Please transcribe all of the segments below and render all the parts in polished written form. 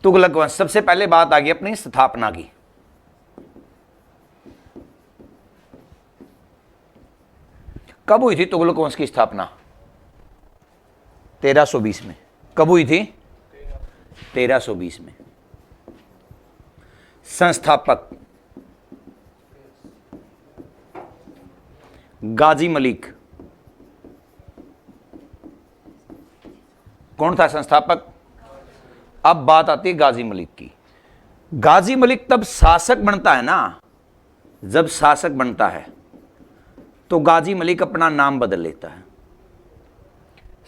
तुगलक वंश। सबसे पहले बात आ गई अपनी स्थापना की। कब हुई थी तुगलक वंश की स्थापना? 1320 में। कब हुई थी? 1320 में। संस्थापक गाजी मलिक। कौन था संस्थापक? अब बात आती है गाजी मलिक की। गाजी मलिक तब शासक बनता है ना, जब शासक बनता है तो गाजी मलिक अपना नाम बदल लेता है।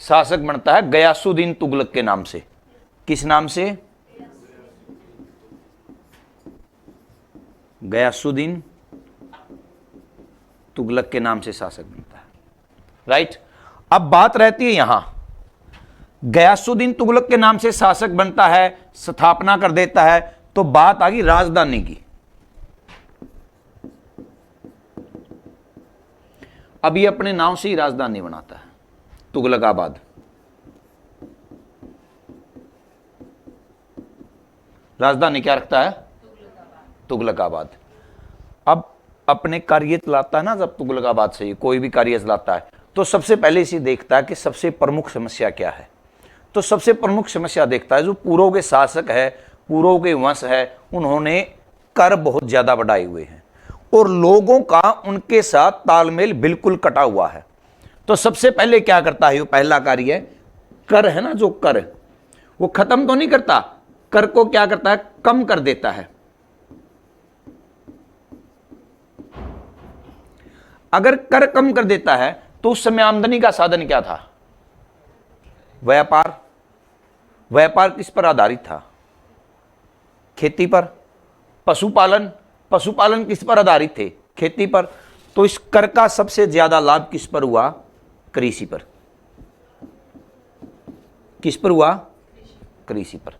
शासक बनता है गयासुद्दीन तुगलक के नाम से। किस नाम से? गयासुद्दीन तुगलक के नाम से शासक बनता है। राइट। अब बात रहती है यहां, गयासुद्दीन तुगलक के नाम से शासक बनता है, स्थापना कर देता है, तो बात आ गई राजधानी की। अभी अपने नाम से ही राजधानी बनाता है, तुगलकाबाद। राजधानी क्या रखता है? तुगलकाबाद। अब अपने कार्य चलाता है ना, जब तुगलकाबाद से कोई भी कार्य चलाता है तो सबसे पहले इसे देखता है कि सबसे प्रमुख समस्या क्या है। तो सबसे प्रमुख समस्या देखता है जो पूर्व के शासक है, पूर्व के वंश है, उन्होंने कर बहुत ज्यादा बढ़ाए हुए हैं और लोगों का उनके साथ तालमेल बिल्कुल कटा हुआ है। तो सबसे पहले क्या करता है? वो पहला कार्य कर है ना, जो कर वो खत्म तो नहीं करता, कर को क्या करता है? कम कर देता है। अगर कर कम कर देता है तो उस समय आमदनी का साधन क्या था? व्यापार। व्यापार किस पर आधारित था? खेती पर। पशुपालन। पशुपालन किस पर आधारित थे? खेती पर। तो इस कर का सबसे ज्यादा लाभ किस पर हुआ? कृषि पर। किस पर हुआ? कृषि पर।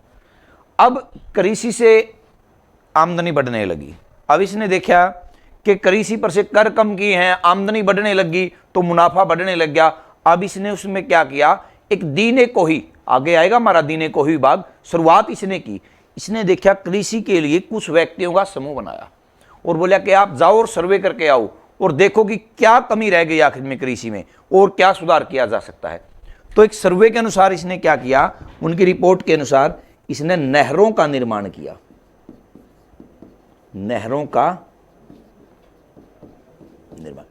अब कृषि से आमदनी बढ़ने लगी। अब इसने देखा कि कृषि पर से कर कम किए हैं, आमदनी बढ़ने लगी, तो मुनाफा बढ़ने लग गया। अब इसने उसमें क्या किया? एक दीने को ही, आगे आएगा हमारा दीने को ही विभाग, शुरुआत इसने की। इसने देखा कृषि के लिए कुछ व्यक्तियों का समूह बनाया और बोला कि आप जाओ और सर्वे करके आओ और देखो कि क्या कमी रह गई आखिर में कृषि में और क्या सुधार किया जा सकता है। तो एक सर्वे के अनुसार इसने क्या किया? उनकी रिपोर्ट के अनुसार इसने नहरों का निर्माण किया। नहरों का निर्माण।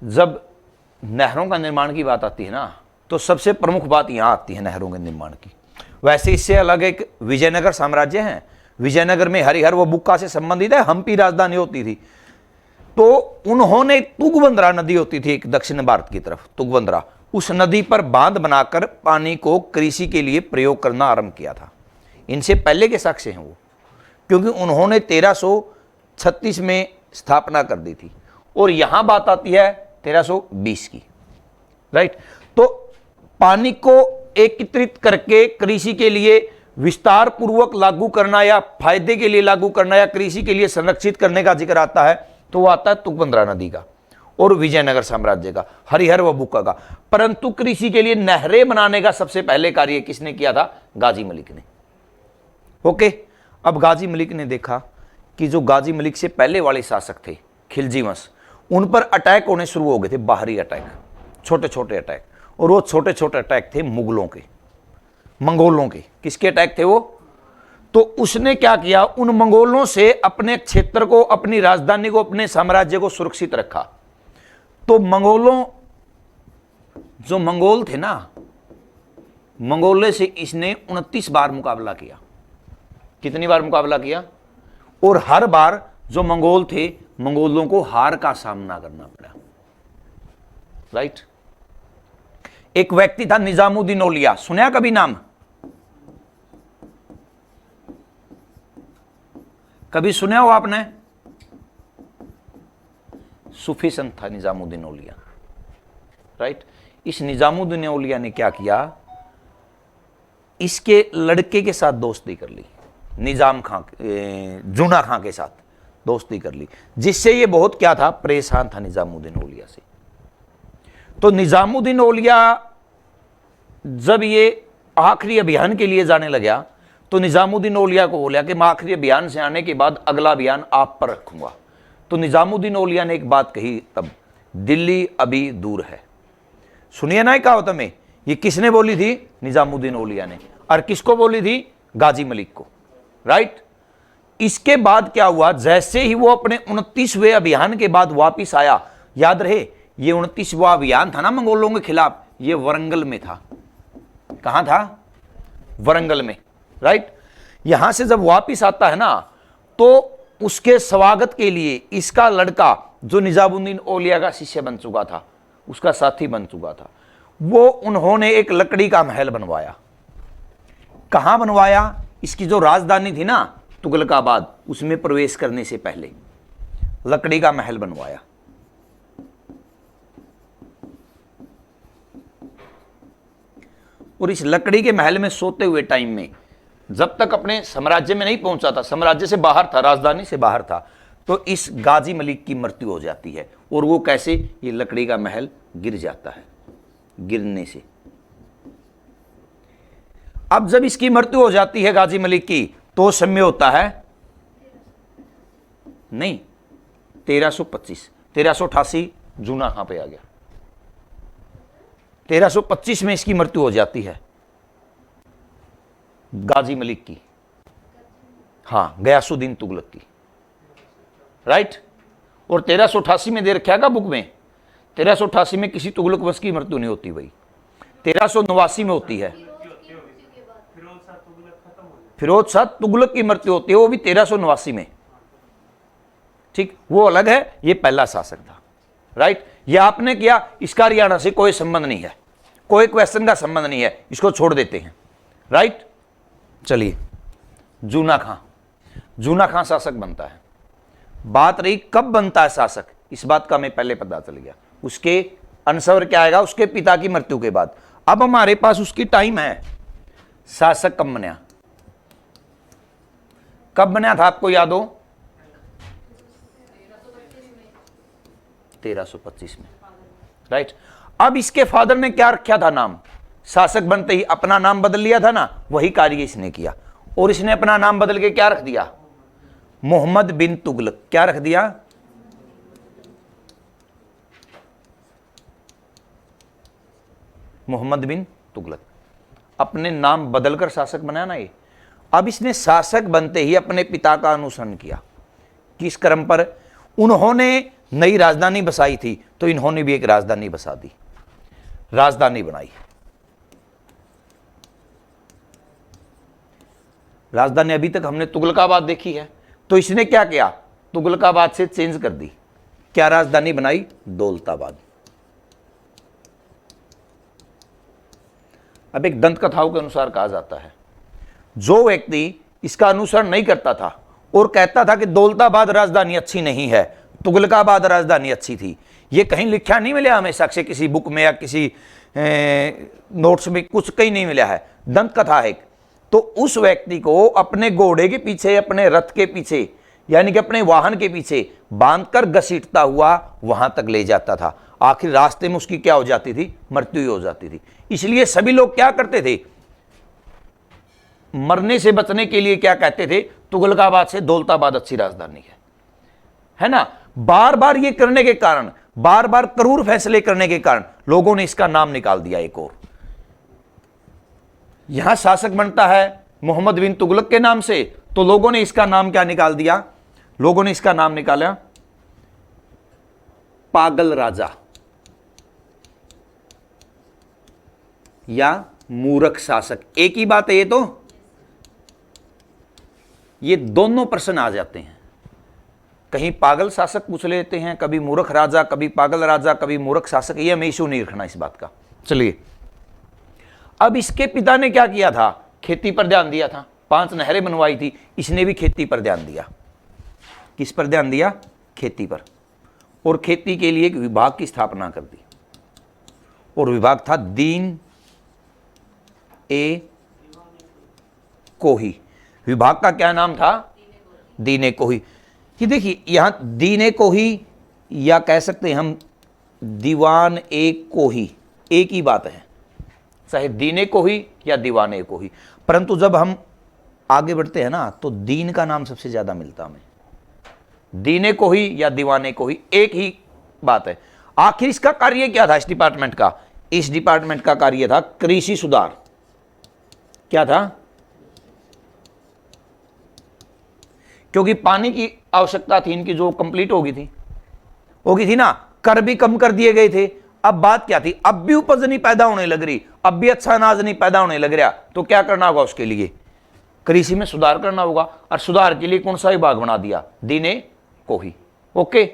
जब नहरों का निर्माण की बात आती है ना, तो सबसे प्रमुख बात यहां आती है नहरों के निर्माण की। वैसे इससे अलग एक विजयनगर साम्राज्य है। विजयनगर में हरिहर व बुक्का से संबंधित है, हम्पी राजधानी होती थी। तो उन्होंने तुंगभद्रा नदी होती थी एक दक्षिण भारत की तरफ, तुंगभद्रा, उस नदी पर बांध बनाकर पानी को कृषि के लिए प्रयोग करना आरंभ किया था। इनसे पहले के साक्ष्य हैं वो, क्योंकि उन्होंने 1336 में स्थापना कर दी थी और यहां बात आती है 1320 की। राइट। तो पानी को एकत्रित करके कृषि के लिए विस्तार पूर्वक लागू करना या फायदे के लिए लागू करना या कृषि के लिए संरक्षित करने का जिक्र आता है, तो वो आता है तुंगभद्रा नदी का और विजयनगर साम्राज्य का, हरिहर व बुक्का का। परंतु कृषि के लिए नहरें बनाने का सबसे पहले कार्य किसने किया था? गाजी मलिक ने। ओके। अब गाजी मलिक ने देखा कि जो गाजी मलिक से पहले वाले शासक थे, खिलजी वंश, उन पर अटैक होने शुरू हो गए थे, बाहरी अटैक, छोटे छोटे अटैक। और वो छोटे छोटे अटैक थे मुगलों के, मंगोलों के। किसके अटैक थे वो? तो उसने क्या किया? उन मंगोलों से अपने क्षेत्र को, अपनी राजधानी को, अपने साम्राज्य को सुरक्षित रखा। तो मंगोलों, जो मंगोल थे ना, मंगोलों से इसने 29 बार मुकाबला किया। कितनी बार मुकाबला किया? और हर बार जो मंगोल थे, मंगोलों को हार का सामना करना पड़ा। राइट। एक व्यक्ति था निजामुद्दीन औलिया, सुना कभी नाम? कभी सुना हो आपने? सूफी संत था निजामुद्दीन औलिया। राइट। इस निजामुद्दीन औलिया ने क्या किया? इसके लड़के के साथ दोस्ती कर ली, निजाम खां, जूना खां के साथ दोस्ती कर ली, जिससे ये बहुत क्या था? परेशान था निजामुद्दीन औलिया से। तो निजामुद्दीन औलिया जब ये आखिरी अभियान के लिए जाने लगा तो निजामुद्दीन औलिया को बोला कि मैं आखिरी अभियान से आने के बाद अगला अभियान आप पर रखूंगा। तो निजामुद्दीन औलिया ने एक बात कही तब, दिल्ली अभी दूर है। सुनिए ना कहावत में, ये किसने बोली थी? निजामुद्दीन औलिया ने। और किसको बोली थी? गाजी मलिक को, राइट। इसके बाद क्या हुआ, जैसे ही वो अपने 29वें अभियान के बाद वापिस आया, याद रहे ये 29वां अभियान था ना मंगोलों के खिलाफ, ये वरंगल में था। कहां था? वरंगल में, राइट। यहां से जब वापिस आता है ना, तो उसके स्वागत के लिए इसका लड़का जो निजामुद्दीन औलिया का शिष्य बन चुका था, उसका साथी बन चुका था, वो उन्होंने एक लकड़ी का महल बनवाया। कहां बनवाया? इसकी जो राजधानी थी ना तुगलकाबाद, उसमें प्रवेश करने से पहले लकड़ी का महल बनवाया। और इस लकड़ी के महल में सोते हुए टाइम में, जब तक अपने साम्राज्य में नहीं पहुंचा था, साम्राज्य से बाहर था, राजधानी से बाहर था, तो इस गाजी मलिक की मृत्यु हो जाती है। और वो कैसे? ये लकड़ी का महल गिर जाता है, गिरने से। अब जब इसकी मृत्यु हो जाती है गाजी मलिक की, तो समय होता है नहीं 1325, 1388 जूना कहां पे आ गया? 1325 में इसकी मृत्यु हो जाती है गाजी मलिक की, हां, गयासुद्दीन तुगलक की, राइट। और 1388 में दे रखा है बुक में, 1388 में किसी तुगलक वंश की मृत्यु नहीं होती भाई, 1389 में होती है। फिरोज शाह तुगलक की मृत्यु होती है, वो भी 1389 में, ठीक, वो अलग है, ये पहला शासक था, राइट। ये आपने किया, इसका हरियाणा से कोई संबंध नहीं है, कोई क्वेश्चन का संबंध नहीं है, इसको छोड़ देते हैं, राइट। चलिए, जूना खां, जूना खां शासक बनता है। बात रही कब बनता है शासक, इस बात का हमें पहले पता चल गया, उसके आंसर क्या आएगा? उसके पिता की मृत्यु के बाद। अब हमारे पास उसकी टाइम है, शासक कब बना, कब बना था आपको याद हो? 1325 में, राइट। अब इसके फादर ने क्या रखा था नाम? शासक बनते ही अपना नाम बदल लिया था ना, वही कार्य इसने किया। और इसने अपना नाम बदल के क्या रख दिया? मोहम्मद बिन तुगलक। क्या रख दिया? मोहम्मद बिन तुगलक। अपने नाम बदलकर शासक बनाया ना ये। अब इसने शासक बनते ही अपने पिता का अनुसरण किया। किस क्रम पर? उन्होंने नई राजधानी बसाई थी, तो इन्होंने भी एक राजधानी बसा दी, राजधानी बनाई। राजधानी अभी तक हमने तुगलकाबाद देखी है, तो इसने क्या किया? तुगलकाबाद से चेंज कर दी। क्या राजधानी बनाई? दौलताबाद। अब एक दंत कथाओं के अनुसार कहा जाता है, जो व्यक्ति इसका अनुसरण नहीं करता था और कहता था कि दौलताबाद राजधानी अच्छी नहीं है, तुगलकाबाद राजधानी अच्छी थी, ये कहीं लिखा नहीं मिला हमें साक्ष्य, किसी बुक में या किसी नोट्स में, कुछ कहीं नहीं मिला है, दंत कथा है। तो उस व्यक्ति को अपने घोड़े के पीछे, अपने रथ के पीछे, यानी कि अपने वाहन के पीछे बांधकर घसीटता हुआ वहां तक ले जाता था। आखिर रास्ते में उसकी क्या हो जाती थी? मृत्यु हो जाती थी। इसलिए सभी लोग क्या करते थे? मरने से बचने के लिए क्या कहते थे? तुगलकाबाद से दौलताबाद अच्छी राजधानी है ना। बार बार ये करने के कारण, बार बार क्रूर फैसले करने के कारण लोगों ने इसका नाम निकाल दिया एक और। यहां शासक बनता है मोहम्मद बिन तुगलक के नाम से, तो लोगों ने इसका नाम क्या निकाल दिया? लोगों ने इसका नाम निकाला पागल राजा या मूर्ख शासक। एक ही बात है ये, तो ये दोनों प्रश्न आ जाते हैं। कहीं पागल शासक पूछ लेते हैं, कभी मूर्ख राजा, कभी पागल राजा, कभी मूर्ख शासक। ये हमें इशू नहीं रखना इस बात का। चलिए, अब इसके पिता ने क्या किया था? खेती पर ध्यान दिया था, 5 नहरें बनवाई थी, इसने भी खेती पर ध्यान दिया। किस पर ध्यान दिया? खेती पर। और खेती के लिए एक विभाग की स्थापना कर दी, और विभाग था दीन ए कोही। विभाग का क्या नाम था? दीन ए कोही। कि देखिए यहां दीन ए कोही, या कह सकते हैं हम दीवान ए कोही, एक ही बात है, चाहे दीन ए कोही या दीवान ए कोही। परंतु जब हम आगे बढ़ते हैं ना तो दीन का नाम सबसे ज्यादा मिलता हमें, दीने को ही या दीवाने को ही, एक ही बात है। आखिर इसका कार्य क्या था इस डिपार्टमेंट का? इस डिपार्टमेंट का कार्य था कृषि सुधार। क्या था? क्योंकि पानी की आवश्यकता थी इनकी, जो कंप्लीट होगी थी ना, कर भी कम कर दिए गए थे। अब बात क्या थी? अब भी उपज नहीं पैदा होने लग रही, अब भी अच्छा अनाज नहीं पैदा होने लग रहा, तो क्या करना होगा? उसके लिए कृषि में सुधार करना होगा। और सुधार के लिए कौन सा विभाग बना दिया? दीने को ही। ओके,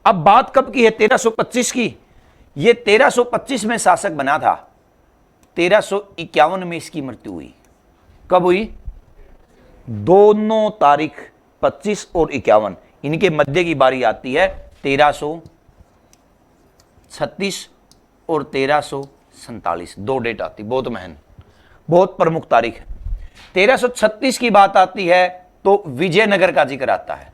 अब बात कब की है? 1325 की। ये 1325 में शासक बना था, 1351 में इसकी मृत्यु हुई। कब हुई? दोनों तारीख 25 और 51, इनके मध्य की बारी आती है 1336 और 1347, दो डेट आती, बहुत महन, बहुत प्रमुख तारीख है। 1336 की बात आती है तो विजयनगर का जिक्र आता है।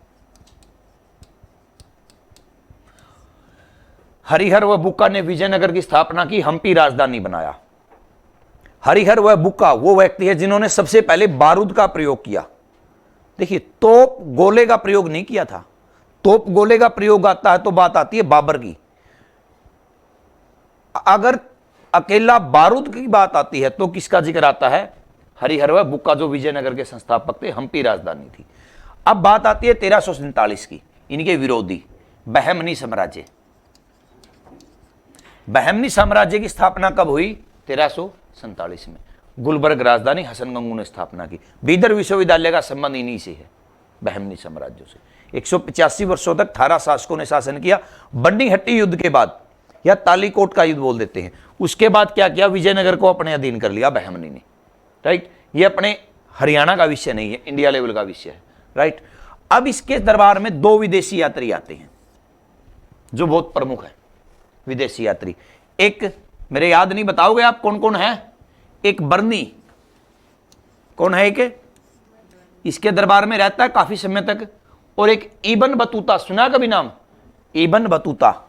हरिहर व बुक्का ने विजयनगर की स्थापना की, हम्पी राजधानी बनाया। हरिहर व बुक्का वो व्यक्ति है जिन्होंने सबसे पहले बारूद का प्रयोग किया। देखिए, तोप गोले का प्रयोग नहीं किया था। तोप गोले का प्रयोग आता है तो बात आती है बाबर की। अगर अकेला बारूद की बात आती है तो किसका जिक्र आता है? हरिहर व बुक्का, जो विजयनगर के संस्थापक थे, हम्पी राजधानी थी। अब बात आती है 1347 की, इनके विरोधी बहमनी साम्राज्य। बहमनी साम्राज्य की स्थापना कब हुई? 1347 में। गुलबर्ग राजधानी हसन गंगू ने स्थापना की। बीदर विश्वविद्यालय का संबंध इन्हीं से है, बहमनी साम्राज्य से। 185 वर्षों तक 18 शासकों ने शासन किया। बंडीहट्टी युद्ध के बाद, या तालीकोट का युद्ध बोल देते हैं, उसके बाद क्या किया? विजयनगर को अपने अधीन कर लिया बहमनी ने। राइट, ये अपने हरियाणा का विषय नहीं है, इंडिया लेवल का विषय है। राइट, अब इसके दरबार में दो विदेशी यात्री आते हैं जो बहुत प्रमुख है। विदेशी यात्री, एक मेरे याद नहीं, बताओगे आप कौन कौन है? एक बर्नी, कौन है? एक इसके दरबार में रहता है काफी समय तक, और एक इबन बतूता, सुना कभी नाम? Ibn Battuta.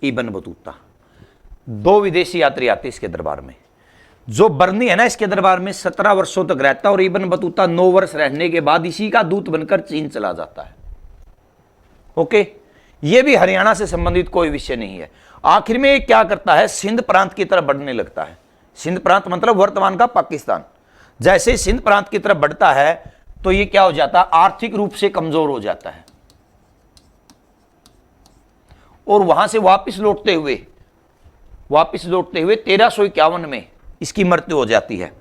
इबन बतूता, दो विदेशी यात्री आते इसके दरबार में। जो बर्नी है ना, इसके दरबार में 17 वर्षों तक रहता है, और इबन बतूता 9 वर्ष रहने के बाद इसी का दूत बनकर चीन चला जाता है। ओके, ये भी हरियाणा से संबंधित कोई विषय नहीं है। आखिर में ये क्या करता है? सिंध प्रांत की तरफ बढ़ने लगता है। सिंध प्रांत मतलब वर्तमान का पाकिस्तान। जैसे सिंध प्रांत की तरफ बढ़ता है तो ये क्या हो जाता है? आर्थिक रूप से कमजोर हो जाता है, और वहां से वापिस लौटते हुए 1351 में इसकी मृत्यु हो जाती है।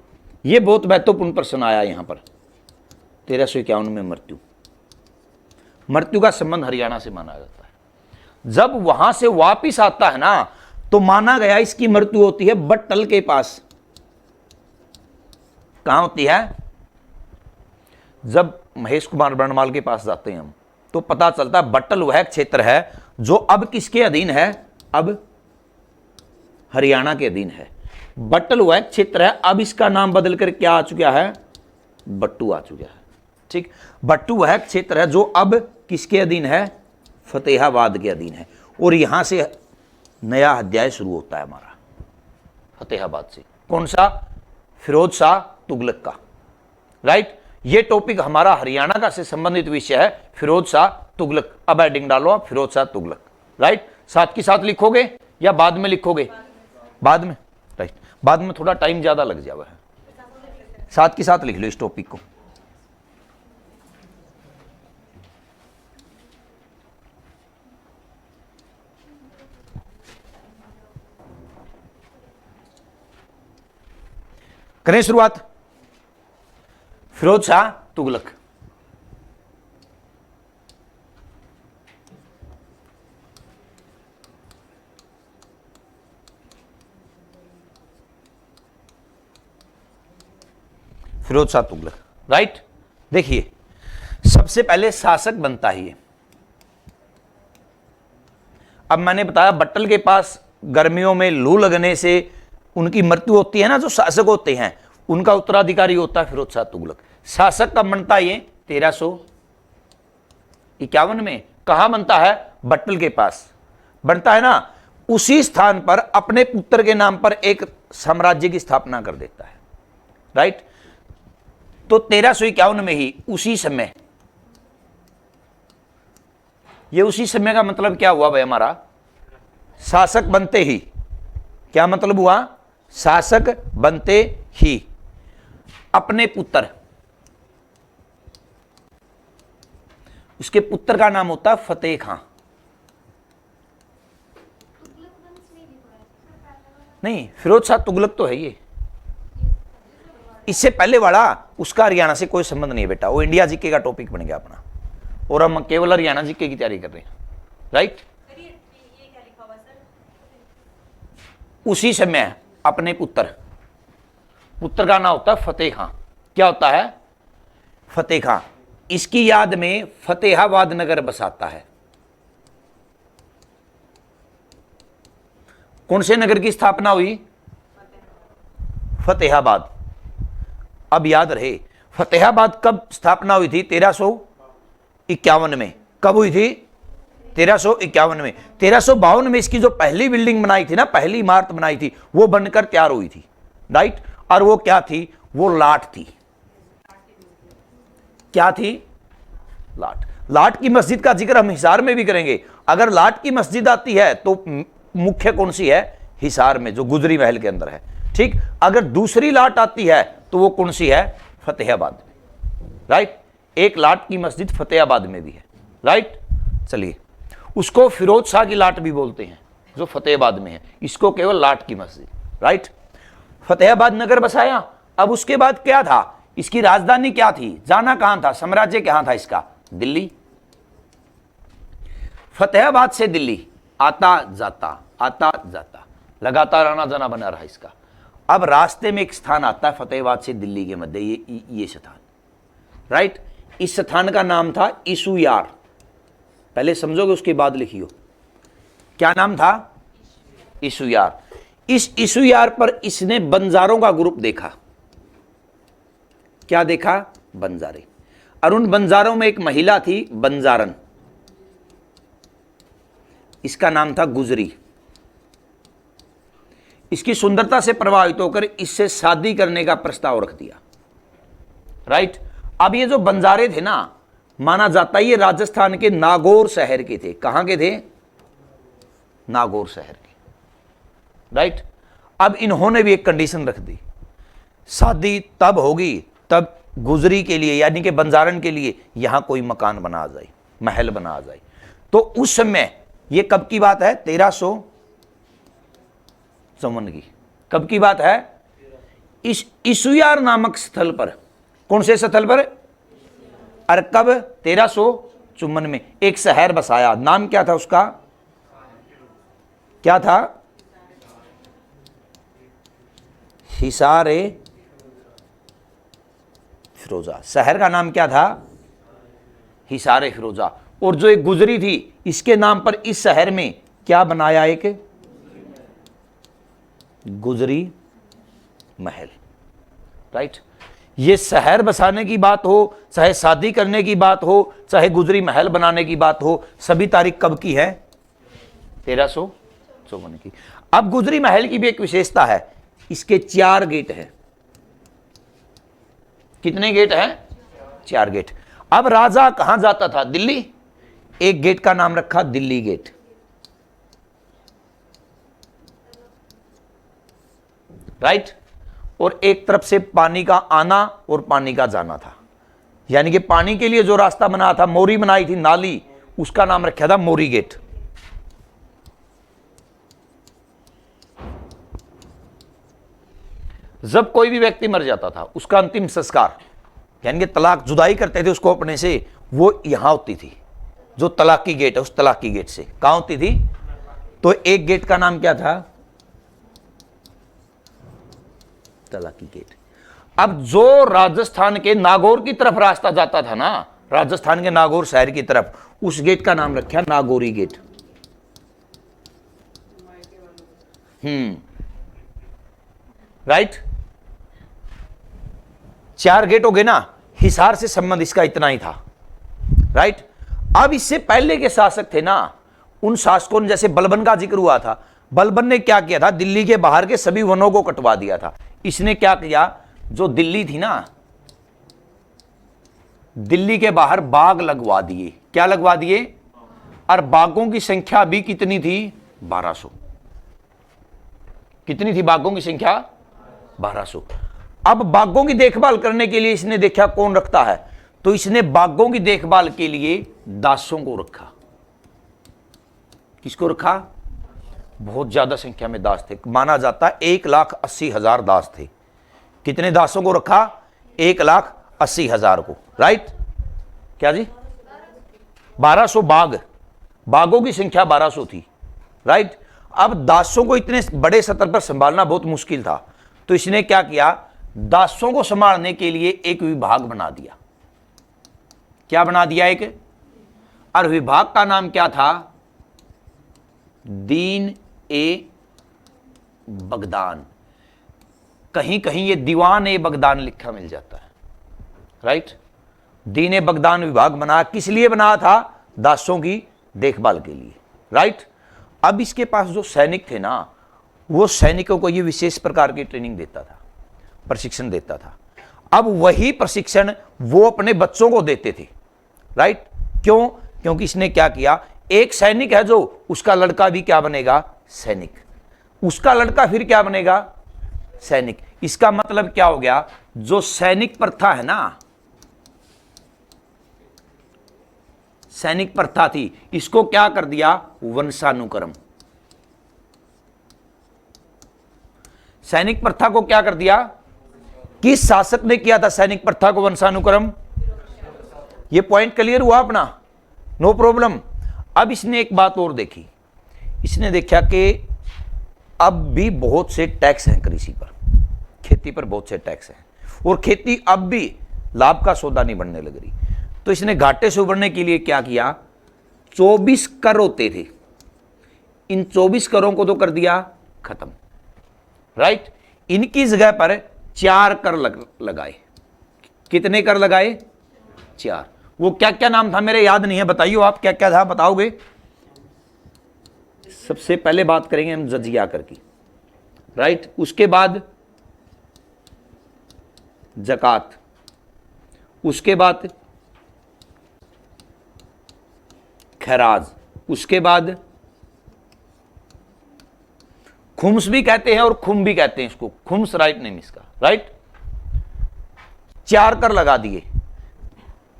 यह बहुत महत्वपूर्ण प्रश्न आया यहां पर। 1351 में मृत्यु का संबंध हरियाणा से माना जाता है। जब वहां से वापिस आता है ना, तो माना गया इसकी मृत्यु होती है बट्टल के पास। कहां होती है? जब महेश कुमार बर्णमाल के पास जाते हैं हम, तो पता चलता है बट्टल वह क्षेत्र है जो अब किसके अधीन है? अब हरियाणा के अधीन है। बट्टल वह क्षेत्र है, अब इसका नाम बदलकर क्या आ चुका है? बट्टू आ चुका है। ठीक, बट्टू वह क्षेत्र है जो अब किसके अधीन है? फतेहाबाद के अधीन है। और यहां से नया अध्याय शुरू होता है हमारा, फतेहाबाद से। कौन सा? फिरोज शाह तुगलक का। राइट, ये टॉपिक हमारा हरियाणा का से संबंधित विषय है, फिरोज शाह तुगलक। अब हेडिंग डालो आप, फिरोज शाह तुगलक। राइट, साथ के साथ लिखोगे या बाद में लिखोगे? बाद में। राइट, बाद में थोड़ा टाइम ज्यादा लग जाएगा, साथ के साथ लिख लो इस टॉपिक को। करें शुरुआत। फिरोज शाह तुगलक। फिरोज शाह तुगलक। राइट, देखिए सबसे पहले शासक बनता ही है। अब मैंने बताया बट्टल के पास गर्मियों में लू लगने से उनकी मृत्यु होती है ना, जो शासक होते हैं उनका उत्तराधिकारी होता है फिरोज शाह तुगलक। शासक कब बनता है? ये 1351 में। कहां बनता है? बट्टल के पास बनता है ना। उसी स्थान पर अपने पुत्र के नाम पर एक साम्राज्य की स्थापना कर देता है, राइट। तो 1351 में ही, उसी समय, ये उसी समय का मतलब क्या हुआ भाई हमारा? शासक बनते ही, क्या मतलब हुआ? शासक बनते ही अपने पुत्र, उसके पुत्र का नाम होता फतेह खां। नहीं, फिरोज शाह तुगलक तो है ये, इससे पहले वाला उसका हरियाणा से कोई संबंध नहीं है बेटा, वो इंडिया जीके का टॉपिक बन गया अपना, और हम केवल हरियाणा जीके की तैयारी कर रहे हैं, राइट। उसी समय अपने पुत्र का नाम होता है फतेह खां। क्या होता है? फतेह खां। इसकी याद में फतेहाबाद नगर बसाता है। कौन से नगर की स्थापना हुई? फतेहाबाद। अब याद रहे, फतेहाबाद कब स्थापना हुई थी? 1351 में। कब हुई थी? 1351 में। 1352 में इसकी जो पहली बिल्डिंग बनाई थी ना, पहली इमारत बनाई थी, वो बनकर तैयार हुई थी, राइट। और वो क्या थी? वो लाट थी। क्या थी? लाट। लाट की मस्जिद का जिक्र हम हिसार में भी करेंगे। अगर लाट की मस्जिद आती है तो मुख्य कौन सी है? हिसार में, जो गुजरी महल के अंदर है, ठीक। अगर दूसरी लाट आती है तो वो कौन सी है? फतेहाबाद में, राइट। एक लाट की मस्जिद फतेहाबाद में भी है, राइट। चलिए, उसको फिरोज शाह की लाट भी बोलते हैं, जो फतेहाबाद में है। इसको केवल लाट की मस्जिद, राइट। फतेहाबाद नगर बसाया। अब उसके बाद क्या था? इसकी राजधानी क्या थी? जाना कहां था? साम्राज्य कहां था इसका? दिल्ली। फतेहाबाद से दिल्ली आता जाता लगातार आना जाना बना रहा इसका। अब रास्ते में एक स्थान आता है फतेहाबाद से दिल्ली के मध्य, ये स्थान, राइट। इस स्थान का नाम था इसुयार। पहले समझोगे उसके बाद लिखियो। क्या नाम था? इसुयार। इस इसुयार पर इसने बंजारों का ग्रुप देखा। क्या देखा? बंजारे। और उन बंजारों में एक महिला थी, बंजारन, इसका नाम था गुजरी। इसकी सुंदरता से प्रभावित होकर इससे शादी करने का प्रस्ताव रख दिया, राइट। अब ये जो बंजारे थे ना, माना जाता है ये राजस्थान के नागौर शहर के थे। कहां के थे? नागौर शहर के, राइट। अब इन्होंने भी एक कंडीशन रख दी, शादी तब होगी तब गुजरी के लिए, यानी कि बंजारन के लिए, यहां कोई मकान बना जाए, महल बना जाए। तो उस समय, ये कब की बात है? 1354 की। कब की बात है? इस इसुयार नामक स्थल पर। कौन से स्थल पर? और कब? 1354 में एक शहर बसाया। नाम क्या था उसका? क्या था? हिसार फिरोजा। शहर का नाम क्या था? हिसार फिरोजा। और जो एक गुजरी थी, इसके नाम पर इस शहर में क्या बनाया? एक गुजरी महल, राइट। ये शहर बसाने की बात हो, चाहे शादी करने की बात हो, चाहे गुजरी महल बनाने की बात हो, सभी तारीख कब की है? 1354 की। अब गुजरी महल की भी एक विशेषता है, इसके 4 गेट हैं। कितने गेट हैं? 4 गेट। अब राजा कहां जाता था? दिल्ली। एक गेट का नाम रखा दिल्ली गेट, राइट। और एक तरफ से पानी का आना और पानी का जाना था, यानी कि पानी के लिए जो रास्ता बना था, मोरी बनाई थी, नाली, उसका नाम रखा था मोरी गेट। जब कोई भी व्यक्ति मर जाता था, उसका अंतिम संस्कार, यानी कि तलाक, जुदाई करते थे उसको अपने से, वो यहां होती थी। जो तलाक की गेट है, उस तलाक की गेट से कहां होती थी? तो एक गेट का नाम क्या था? तलाक की गेट। अब जो राजस्थान के नागौर की तरफ रास्ता जाता था ना, राजस्थान के नागौर शहर की तरफ, उस गेट का नाम रखा नागौरी गेट। राइट। 4 गेट हो गए ना। हिसार से संबंध इसका इतना ही था, राइट। अब इससे पहले के शासक थे ना, उन शासकों ने, जैसे बलबन का जिक्र हुआ था, बलबन ने क्या किया था, दिल्ली के बाहर के सभी वनों को कटवा दिया था। इसने क्या किया, जो दिल्ली थी ना, दिल्ली के बाहर बाग लगवा दिए। क्या लगवा दिए? और बागों की संख्या भी कितनी थी? 1200। कितनी थी बागों की संख्या? 1200। अब बागों की देखभाल करने के लिए इसने देखा कौन रखता है, तो इसने बागों की देखभाल के लिए दासों को रखा। किसको रखा? बहुत ज्यादा संख्या में दास थे, माना जाता है 1,80,000 दास थे। कितने दासों को रखा? 1,80,000 को, राइट। क्या जी? 1200 बाग, बागों की संख्या 1200 थी, राइट। अब दासों को इतने बड़े स्तर पर संभालना बहुत मुश्किल था, तो इसने क्या किया, दासों को संभालने के लिए एक विभाग बना दिया। क्या बना दिया? एक, और विभाग का नाम क्या था? दीन ए बगदान। कहीं कहीं ये दीवान ए बगदान लिखा मिल जाता है, राइट। दीन ए बगदान विभाग बना, किस लिए बना था? दासों की देखभाल के लिए, राइट। अब इसके पास जो सैनिक थे ना, वो सैनिकों को ये विशेष प्रकार की ट्रेनिंग देता था, प्रशिक्षण देता था। अब वही प्रशिक्षण वो अपने बच्चों को देते थे, राइट। क्यों? क्योंकि इसने क्या किया, एक सैनिक है जो, उसका लड़का भी क्या बनेगा? सैनिक। उसका लड़का फिर क्या बनेगा? सैनिक। इसका मतलब क्या हो गया, जो सैनिक प्रथा है ना, सैनिक प्रथा थी, इसको क्या कर दिया? वंशानुक्रम। सैनिक प्रथा को क्या कर दिया? किस शासक ने किया था सैनिक प्रथा को वंशानुक्रम? ये पॉइंट क्लियर हुआ अपना? No problem. अब इसने एक बात और देखी, इसने देखा कि अब भी बहुत से टैक्स हैं कृषि पर, खेती पर बहुत से टैक्स हैं, और खेती अब भी लाभ का सौदा नहीं बनने लग रही। तो इसने घाटे से उबरने के लिए क्या किया, 24 कर होते थे, इन 24 करों को तो कर दिया खत्म, राइट। इनकी जगह पर 4 कर लगाए। कितने कर लगाए? 4। वो क्या क्या नाम था मेरे याद नहीं है, बताइए आप क्या क्या था, बताओगे? सबसे पहले बात करेंगे हम जजिया कर की, राइट। उसके बाद जकात, उसके बाद खैराज, उसके बाद खुम्स भी कहते हैं और खुम भी कहते हैं इसको, खुम्स राइट नेम इसका, राइट। 4 कर लगा दिए।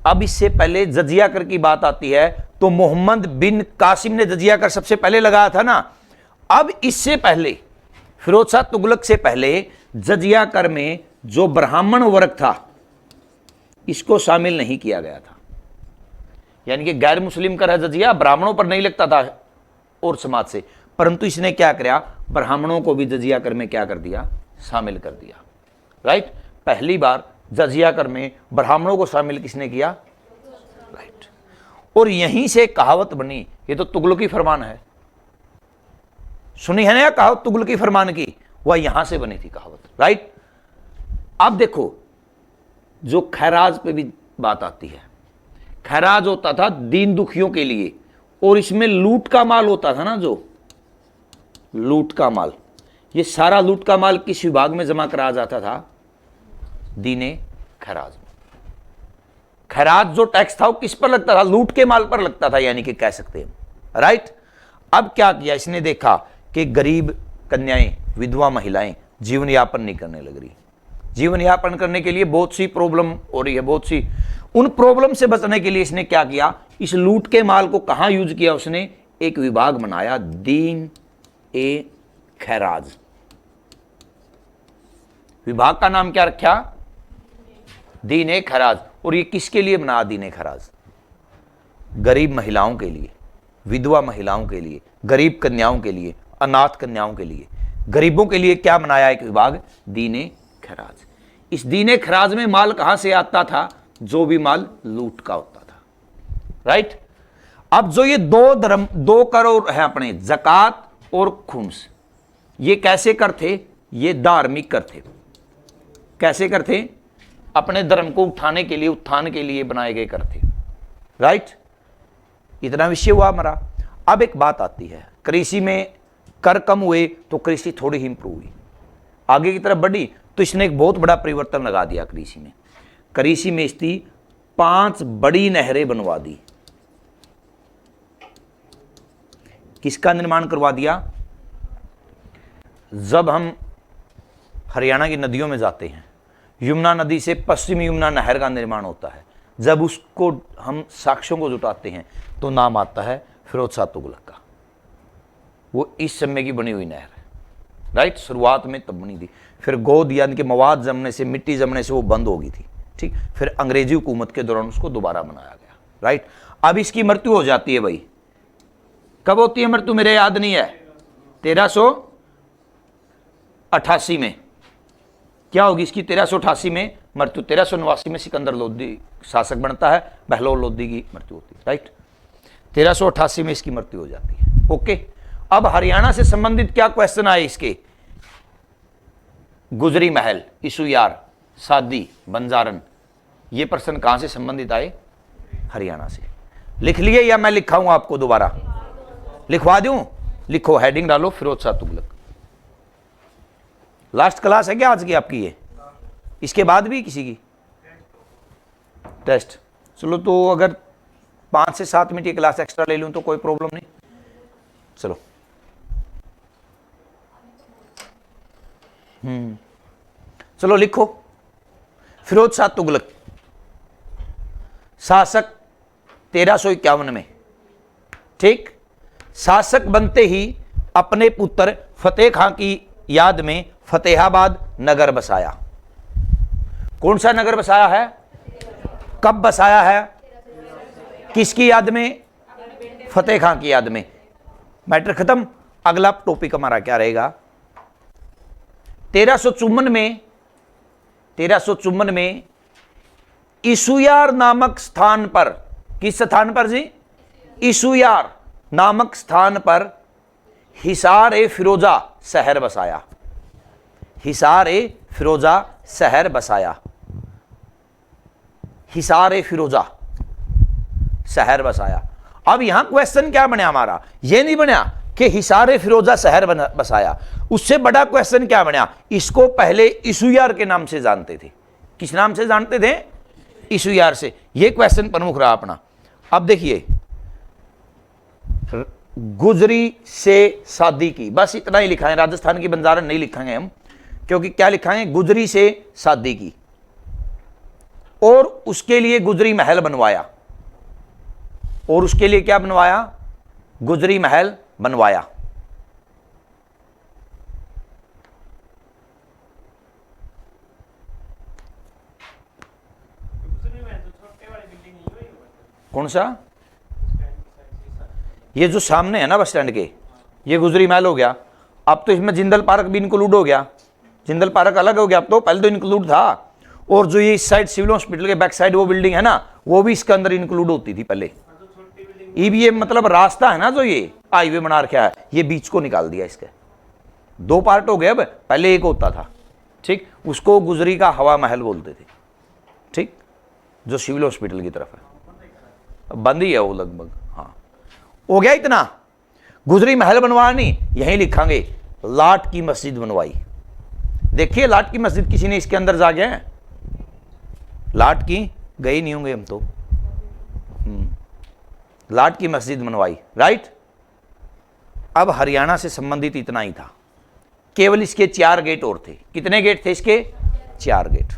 अब इससे पहले जजिया कर की बात आती है तो मोहम्मद बिन कासिम ने जजिया कर सबसे पहले लगाया था ना। अब इससे पहले फिरोज शाह तुगलक से पहले जजिया कर में जो ब्राह्मण वर्ग था इसको शामिल नहीं किया गया था, यानी कि गैर मुस्लिम कर है जजिया, ब्राह्मणों पर नहीं लगता था और समाज से, परंतु इसने क्या किया, ब्राह्मणों को भी जजिया कर में क्या कर दिया, शामिल कर दिया, राइट। पहली बार जजिया कर में ब्राह्मणों को शामिल किसने किया, राइट। और यहीं से कहावत बनी, ये तो तुगलकी फरमान है, सुनी है ना कहावत तुगलकी फरमान की, वह यहां से बनी थी कहावत, राइट। अब देखो जो खैराज पे भी बात आती है, खैराज होता था दीन दुखियों के लिए, और इसमें लूट का माल होता था ना, जो लूट का माल, ये सारा लूट का माल किस विभाग में जमा कराया जाता था, दीने खैराज में। खैराज जो टैक्स था वो किस पर लगता था, लूट के माल पर लगता था, यानी कि कह सकते हैं, राइट। अब क्या किया इसने, देखा कि गरीब कन्याएं, विधवा महिलाएं जीवन यापन नहीं करने लग रही, जीवन यापन करने के लिए बहुत सी प्रॉब्लम हो रही है, बहुत सी, उन प्रॉब्लम से बचने के लिए इसने क्या किया, इस लूट के माल को कहां यूज किया, उसने एक विभाग बनाया, दीन ए खैराज। विभाग का नाम क्या रखा, दीन ए खैराज। और ये किसके लिए बनाया दीन ए खैराज, गरीब महिलाओं के लिए, विधवा महिलाओं के लिए, गरीब कन्याओं के लिए, अनाथ कन्याओं के लिए, गरीबों के लिए क्या बनाया एक विभाग, दीन ए खैराज। इस दीन ए खैराज में माल कहां से आता था, जो भी माल लूट का होता था, राइट। अब जो ये दो कर है अपने, जकात और खुम्स, ये कैसे कर थे, ये धार्मिक कर थे। कैसे कर थे, अपने धर्म को उठाने के लिए, उत्थान के लिए बनाए गए कर थे। राइट, इतना विषय हुआ हमारा। अब एक बात आती है, कृषि में कर कम हुए तो कृषि थोड़ी ही इंप्रूव हुई, आगे की तरफ बढ़ी, तो इसने एक बहुत बड़ा परिवर्तन लगा दिया कृषि में। कृषि में इसकी 5 बड़ी नहरें बनवा दी। किसका निर्माण करवा दिया? जब हम हरियाणा की नदियों में जाते हैं, यमुना नदी से पश्चिम यमुना नहर का निर्माण होता है। जब उसको हम साक्ष्यों को जुटाते हैं तो नाम आता है फिरोज शाह तुगलक का। वो इस समय की बनी हुई नहर है। राइट, शुरुआत में तब बनी थी, फिर गोद यानी कि मवाद जमने से, मिट्टी जमने से वो बंद हो गई थी। ठीक, फिर अंग्रेजी हुकूमत के दौरान उसको दोबारा बनाया गया। राइट, अब इसकी मृत्यु हो जाती है भाई। कब होती है मृत्यु? मेरे याद नहीं है। 1388 में क्या होगी इसकी? 1388 में मृत्यु। 1389 में सिकंदर लोदी शासक बनता है, बहलोल लोदी की मृत्यु होती है। राइट, 1388 में इसकी मृत्यु हो जाती है। ओके, अब हरियाणा से संबंधित क्या क्वेश्चन आए इसके? गुजरी महल, इसुयार, सादी, बंजारन, ये प्रश्न कहां से संबंधित आए? हरियाणा से। लिख लिए या मैं लिखाऊं आपको दोबारा? लिखवा दूं? लिखो, हेडिंग डालो फिरोज शाह तुगलक। लास्ट क्लास है क्या आज की आपकी ये? इसके बाद भी किसी की टेस्ट? चलो, तो अगर 5 से 7 मिनट की क्लास एक्स्ट्रा ले लूं तो कोई प्रॉब्लम नहीं। चलो, चलो लिखो, फिरोज शाह तुगलक शासक 1351 में। ठीक, शासक बनते ही अपने पुत्र फतेह खां की याद में फतेहाबाद नगर बसाया। कौन सा नगर बसाया है? कब बसाया है? किसकी याद में? फतेह खां की याद में। मैटर खत्म। अगला टॉपिक हमारा क्या रहेगा? 1354 में इसुयार नामक स्थान पर, किस स्थान पर जी? इसुयार नामक स्थान पर हिसार ए फिरोजा शहर बसाया। हिसार ए फिरोजा शहर बसाया। हिसार ए फिरोजा शहर बसाया। अब यहां क्वेश्चन क्या बना हमारा? यह नहीं बना कि हिसार ए फिरोजा शहर बसाया। उससे बड़ा क्वेश्चन क्या बना? इसको पहले इसुयार के नाम से जानते थे। किस नाम से जानते थे? इसुयार से। यह क्वेश्चन प्रमुख रहा अपना। अब देखिए, गुजरी से शादी की, बस इतना ही लिखा है। राजस्थान की बंजारन नहीं लिखेंगे हम, क्योंकि क्या लिखाएंगे? गुजरी से शादी की, और उसके लिए गुजरी महल बनवाया। और उसके लिए क्या बनवाया? गुजरी महल बनवाया। कौन सा? ये जो सामने है ना बस स्टैंड के, ये गुजरी महल हो गया। अब तो इसमें जिंदल पार्क भी इंक्लूड हो गया। जिंदल पार्क अलग हो गया अब तो, पहले तो इंक्लूड था। और जो ये इस साइड सिविल हॉस्पिटल के बैक साइड वो बिल्डिंग है ना, वो भी इसके अंदर इंक्लूड होती थी पहले। ये मतलब रास्ता है ना, जो ये हाईवे बना रखा है, ये बीच को निकाल दिया। इसके 2 पार्ट हो गए। अब पहले एक होता था। ठीक, उसको गुजरी का हवा महल बोलते थे। ठीक, जो सिविल हॉस्पिटल की तरफ है, बंद ही है वो लगभग। हाँ, हो गया इतना। गुजरी महल बनवानी, यहीं लिखांगे लाट की मस्जिद बनवाई। देखिए, लाट की मस्जिद किसी ने इसके अंदर जा गया? लाट की गए नहीं होंगे हम तो। लाट की मस्जिद बनवाई। राइट, अब हरियाणा से संबंधित इतना ही था। केवल इसके 4 गेट और थे। कितने गेट थे इसके? 4 गेट।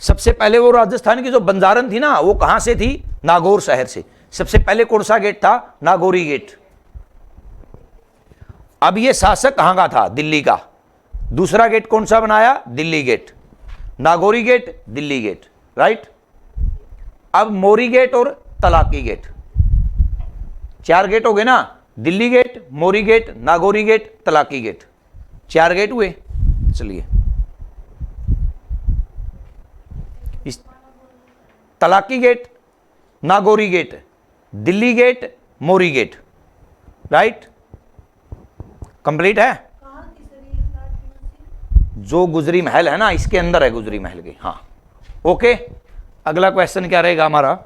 सबसे पहले वो राजस्थान की जो बंजारन थी ना, वो कहां से थी? नागौर शहर से। सबसे पहले कौन सा गेट था? नागौरी गेट। अब ये शासक कहां का था? दिल्ली का। दूसरा गेट कौन सा बनाया? Delhi gate. Nagauri gate, Delhi gate. Right, अब मोरी गेट और तलाकी गेट, 4 गेट हो गए ना। Delhi gate, Mori gate, Nagauri gate, Talaki gate, 4 gate हुए। चलिए, इस Talaki gate, Nagauri gate, Delhi gate, Mori gate. Right, complete है। जो गुजरी महल है ना, इसके अंदर है गुजरी महल के। हाँ, ओके। अगला क्वेश्चन क्या रहेगा हमारा?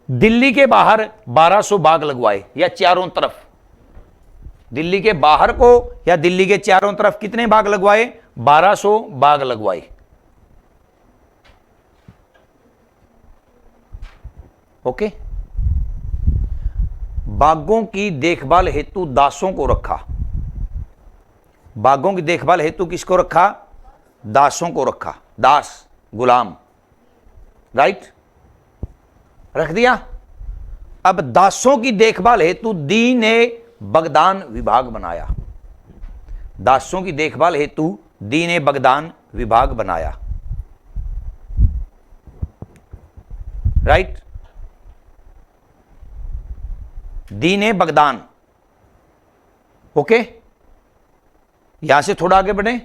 दिल्ली के बाहर 1200 बाग लगवाए, या चारों तरफ? दिल्ली के बाहर को या दिल्ली के चारों तरफ कितने बाग लगवाए? 1200 बाग लगवाए। ओके। बागों की देखभाल हेतु दासों को रखा। बागों की देखभाल हेतु किसको रखा? दासों को रखा। दास, गुलाम, राइट, रख दिया। अब दासों की देखभाल हेतु दी ने बगदान विभाग बनाया। दासों की देखभाल हेतु दी ने बगदान विभाग बनाया, राइट। दी ने बगदान। ओके, यहां से थोड़ा आगे बढ़े।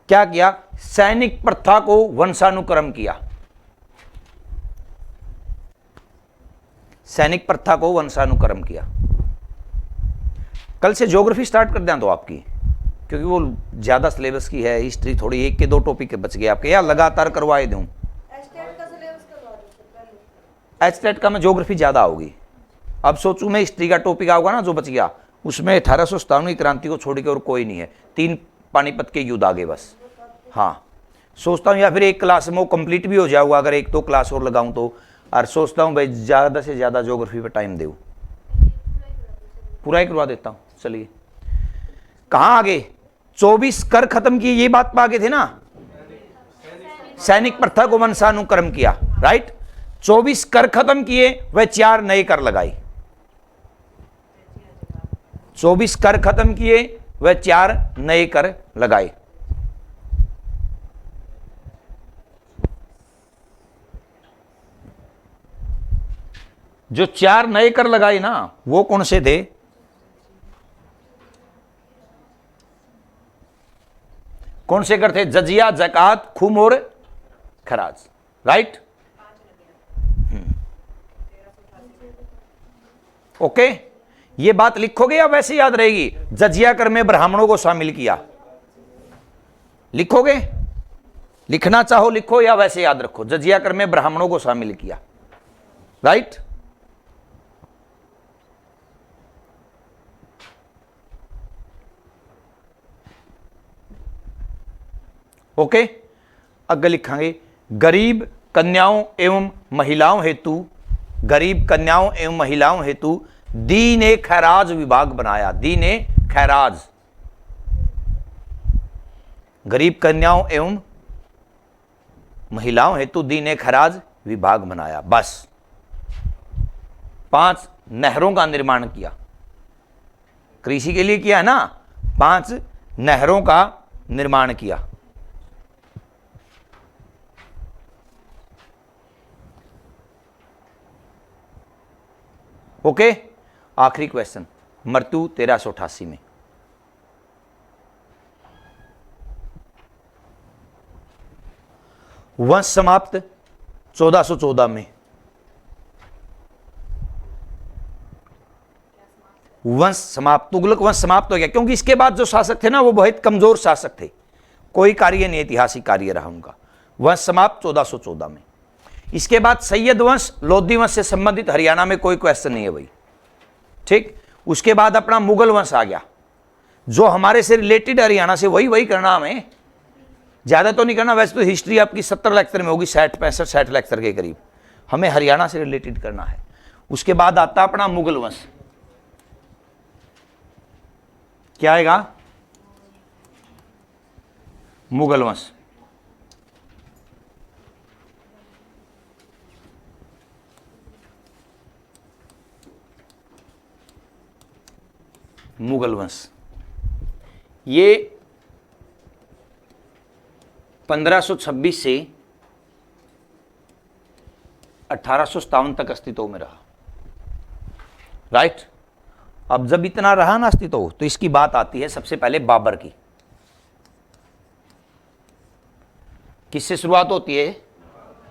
क्या किया? सैनिक प्रथा को वंशानुक्रम किया। सैनिक प्रथा को वंशानुक्रम किया। कल से ज्योग्राफी स्टार्ट कर दें तो आपकी, क्योंकि वो ज्यादा सिलेबस की है। हिस्ट्री थोड़ी, एक के दो टॉपिक बच गए आपके, या लगातार करवाए दूं? एचटेट का मैं ज्योग्राफी ज्यादा होगी। अब सोचूं मैं हिस्ट्री का टॉपिक आऊगा ना जो बच गया, उसमें 1857 की क्रांति को छोड़ के और कोई नहीं है। 3 पानीपत के युद्ध आगे बस। हाँ, सोचता हूँ या फिर एक क्लास में वो कंप्लीट भी हो जाऊगा अगर 1-2 क्लास और लगाऊं तो। और सोचता हूँ भाई ज़्यादा से ज़्यादा ज्योग्राफी पे टाइम दूँ, पूरा ही करवा देता हूँ। चलिए, कहाँ आगे? 24 कर खत्म किए, ये बात पा गए थे ना। सैनिक प्रथा को वंशानुक्रम किया, राइट। 24 कर खत्म किए, वह 4 नए कर लगाई। 24 कर खत्म किए, वह 4 नए कर लगाए। जो 4 नए कर लगाए ना, वो कौन से थे? कौन से कर थे? जजिया, ज़कात, खुम और खराज, राइट। ओके, ये बात लिखोगे या वैसे याद रहेगी? जजिया कर में ब्राह्मणों को शामिल किया, लिखोगे? लिखना चाहो लिखो, या वैसे याद रखो। जजिया कर में ब्राह्मणों को शामिल किया, राइट। ओके, अगर लिखांगे गरीब कन्याओं एवं महिलाओं हेतु, गरीब कन्याओं एवं महिलाओं हेतु दी ने खैराज विभाग बनाया। दी ने खैराज, गरीब कन्याओं एवं महिलाओं हेतु दी ने खैराज विभाग बनाया। बस 5 नहरों का निर्माण किया, कृषि के लिए किया है ना। 5 नहरों का निर्माण किया। ओके, आखिरी क्वेश्चन, मृत्यु 1388 में। वंश समाप्त 1414 में। वंश समाप्त, तुगलक वंश समाप्त हो गया, क्योंकि इसके बाद जो शासक थे ना वो बहुत कमजोर शासक थे, कोई कार्य नहीं ऐतिहासिक कार्य रहा उनका। वंश समाप्त 1414 में। इसके बाद सैयद वंश, लोधी वंश से संबंधित हरियाणा में कोई क्वेश्चन नहीं है भाई, ठीक। उसके बाद अपना मुगल वंश आ गया, जो हमारे से रिलेटेड हरियाणा से, वही करना हमें, ज्यादा तो नहीं करना। वैसे तो हिस्ट्री आपकी 70 लेक्चर में होगी, 60 लेक्चर के करीब, हमें हरियाणा से रिलेटेड करना है। उसके बाद आता अपना मुगल वंश। क्या आएगा? मुगल वंश। मुगल वंश ये 1526 से 1857 तक अस्तित्व में रहा, राइट। अब जब इतना रहा ना अस्तित्व, तो इसकी बात आती है सबसे पहले बाबर की। किससे शुरुआत होती है?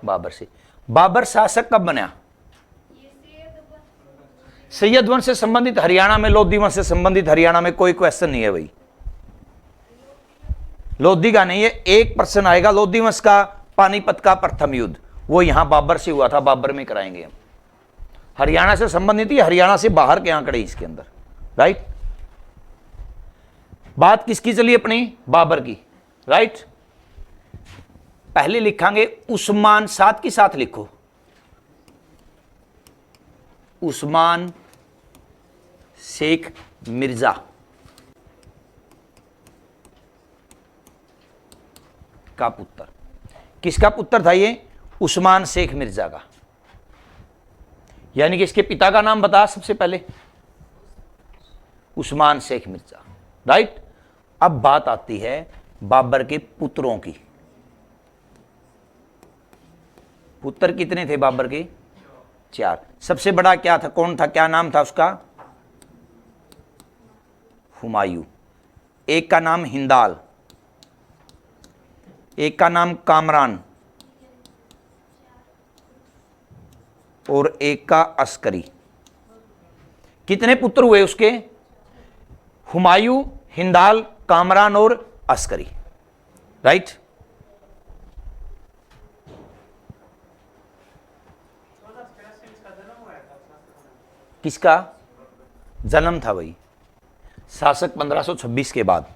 बाबर से। बाबर शासक कब बना? सैयद वंश से संबंधित हरियाणा में, लोधी वंश से संबंधित हरियाणा में कोई क्वेश्चन नहीं है भाई, लोधी का नहीं है। एक प्रश्न आएगा लोधी वंश का, पानीपत का प्रथम युद्ध, वो यहां बाबर से हुआ था, बाबर में कराएंगे हम। हरियाणा से संबंधित ही, हरियाणा से बाहर के आंकड़े इसके अंदर, राइट। बात किसकी चली अपनी, बाबर की, राइट। पहले लिखांगे उस्मान, साथ के साथ लिखो, उस्मान शेख मिर्जा का पुत्र। किसका पुत्र था ये, उस्मान शेख मिर्जा का, यानी कि इसके पिता का नाम बता सबसे पहले, उस्मान शेख मिर्जा, राइट। अब बात आती है बाबर के पुत्रों की। पुत्र कितने थे बाबर के, 4। सबसे बड़ा क्या था, कौन था, क्या नाम था उसका, हुमायूं। एक का नाम हिंदाल, एक का नाम कामरान और एक का अस्करी। कितने पुत्र हुए उसके, हुमायूं, हिंदाल, कामरान और अस्करी, राइट। किसका जन्म था भाई, शासक 1526 के बाद,